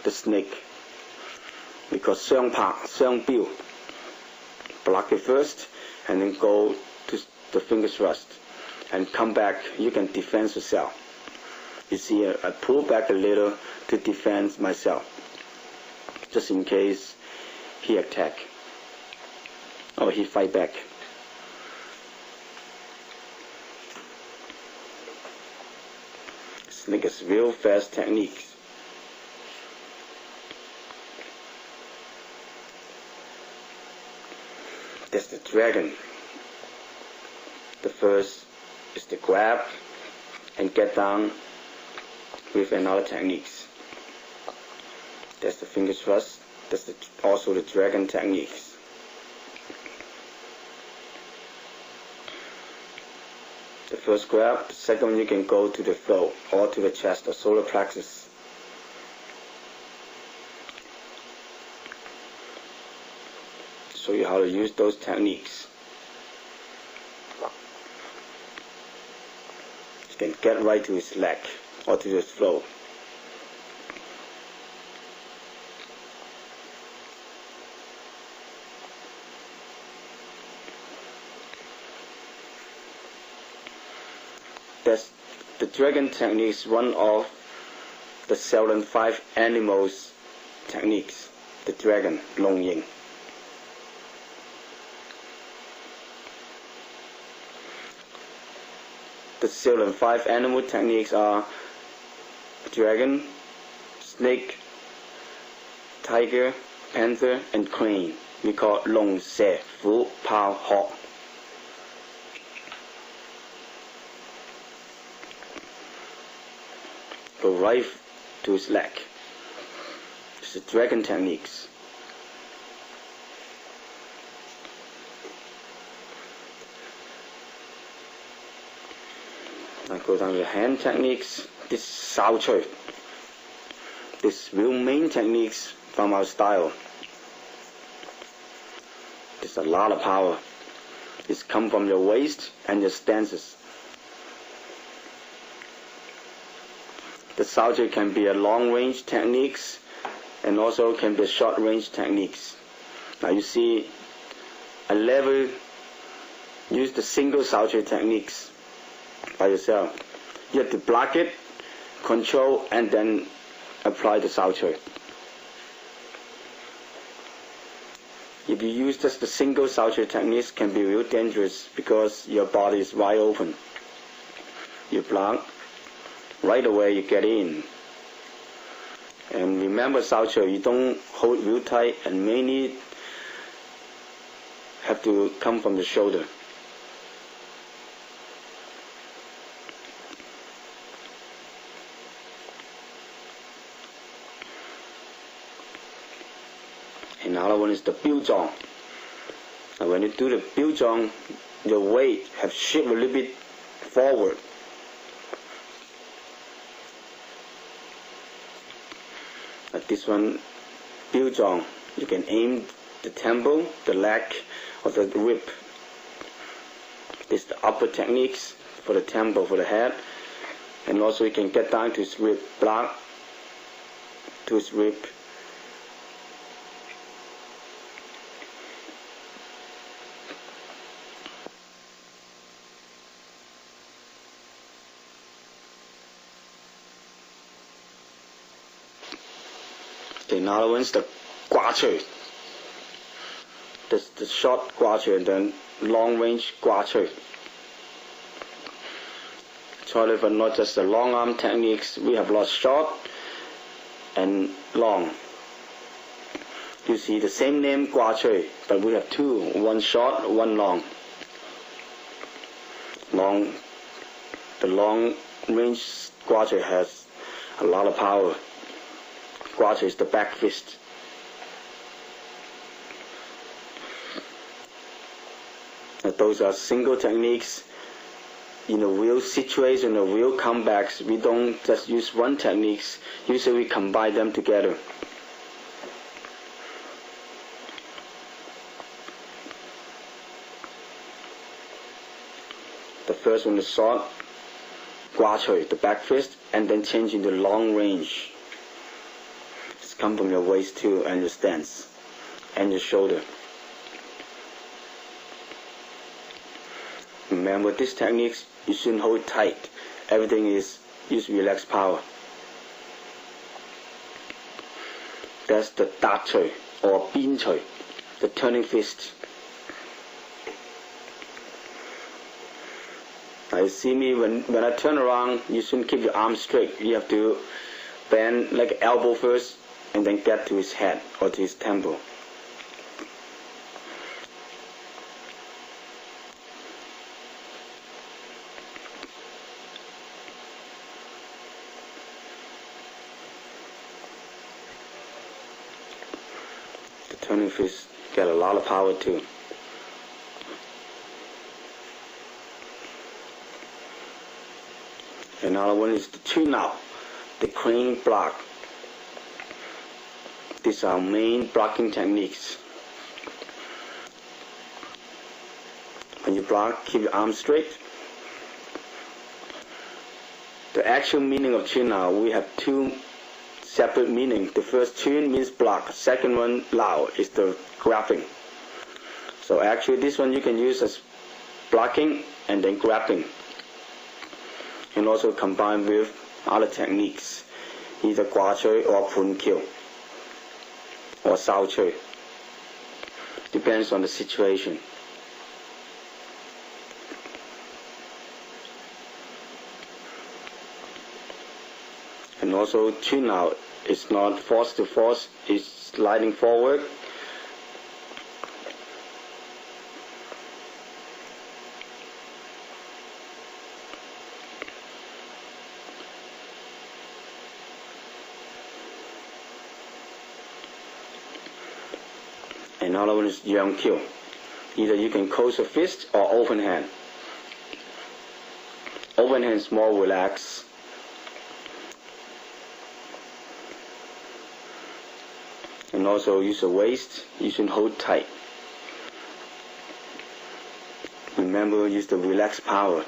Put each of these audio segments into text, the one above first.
the snake. We call 雙拍,雙標. Block it first, and then go to the finger thrust, and come back. You can defend yourself. You see, I pull back a little to defend myself, just in case he attack or he fight back. Snake is real fast technique. That's the dragon. The first is the grab and get down with another techniques. That's the finger thrust. That's also the dragon techniques. The first grab, the second one you can go to the throat or to the chest or solar plexus. Show you how to use those techniques. You can get right to his leg or to his throat. That's the dragon technique is one of the 5 animals techniques. The dragon, Long Ying. The 5 animal techniques are dragon, snake, tiger, panther, and crane. We call 龍蛇虎豹鶴. Go right to his leg. It's the dragon techniques. I go down to the hand techniques. This is Choi. This real main techniques from our style. There's a lot of power. It's come from your waist and your stances. The Choi can be a long range techniques and also can be a short range techniques. Now you see, I never use the single Choi techniques by yourself. You have to block it, control, and then apply the Choi. If you use just the single Choi techniques, can be real dangerous because your body is wide open. You block, right away you get in. And remember Choi, you don't hold real tight and mainly have to come from the shoulder. Another one is the 標撞. And when you do the 標撞, your weight have shift a little bit forward. Like this one, 標撞, you can aim the temple, the leg, or the rib. This is the upper techniques for the temple, for the head. And also you can get down to his rib, block to his rib. Another one is the 掛捶. The short 掛捶 and then long range 掛捶. Choi for not just the long arm techniques, we have lots short and long. You see the same name 掛捶, but we have two, one short, one long. The long range 掛捶 has a lot of power. 掛捶 is the back fist. And those are single techniques. In a real situation, a real comebacks, we don't just use one techniques. Usually we combine them together. The first one is short, 掛捶, the back fist, and then change into long range. come from your waist too, and your stance, and your shoulder. Remember, these techniques, you shouldn't hold tight. Everything is use relaxed power. That's the Da Choi or Bin Choi, the turning fist. Now you see me, when I turn around, you shouldn't keep your arms straight. You have to bend like elbow first and then get to his head or to his temple. The turning fist get a lot of power too. Another one is the chin out, the crane block. These are main blocking techniques. When you block, keep your arms straight. The actual meaning of chin out, we have two separate meanings. The first chin means block. Second one, lao, is the grabbing. So actually this one you can use as blocking and then grabbing. And also combine with other techniques, either Gua Choi or Pun Kyo or Sao Choi. Depends on the situation. And also chin out is not force to force, it's sliding forward. Another one is Yang Kyo. Either you can close a fist or open hand. Open hand is more relaxed. And also use the waist, you should hold tight. Remember, use the relaxed power.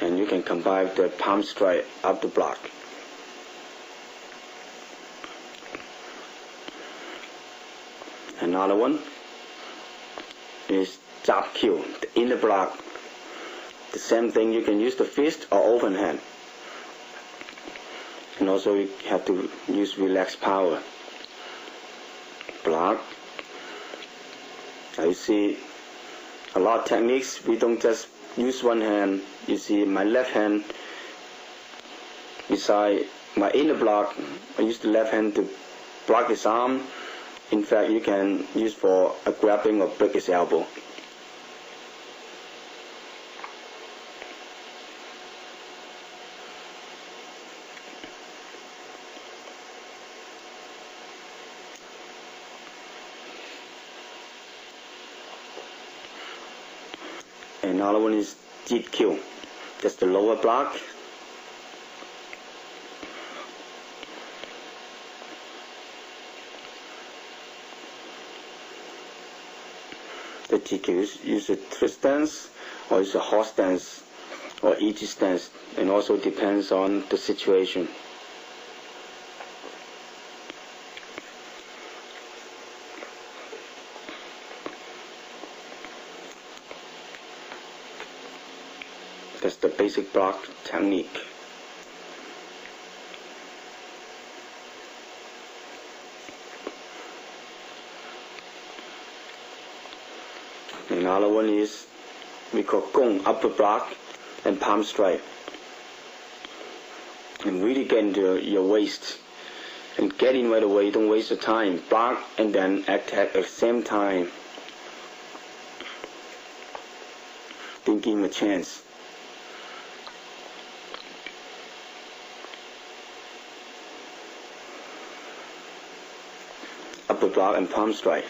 And you can combine the palm strike up the block. Another one is Jab Kyo, the inner block. The same thing, you can use the fist or open hand. And also you have to use relaxed power. Block. Now you see a lot of techniques, we don't just use one hand. You see my left hand beside my inner block, I use the left hand to block his arm. In fact, you can use for a grabbing or break his elbow. Another one is Jit Kyo. That's the lower block. The Jit Kyo use a twist stance or use a horse stance or easy stance, and also depends on the situation. That's the basic block technique. Another one is we call Gong, upper block and palm strike. And really get into your waist and get in right away, don't waste your time. Block and then attack at the same time. Don't give him a chance. Upper block and palm strike.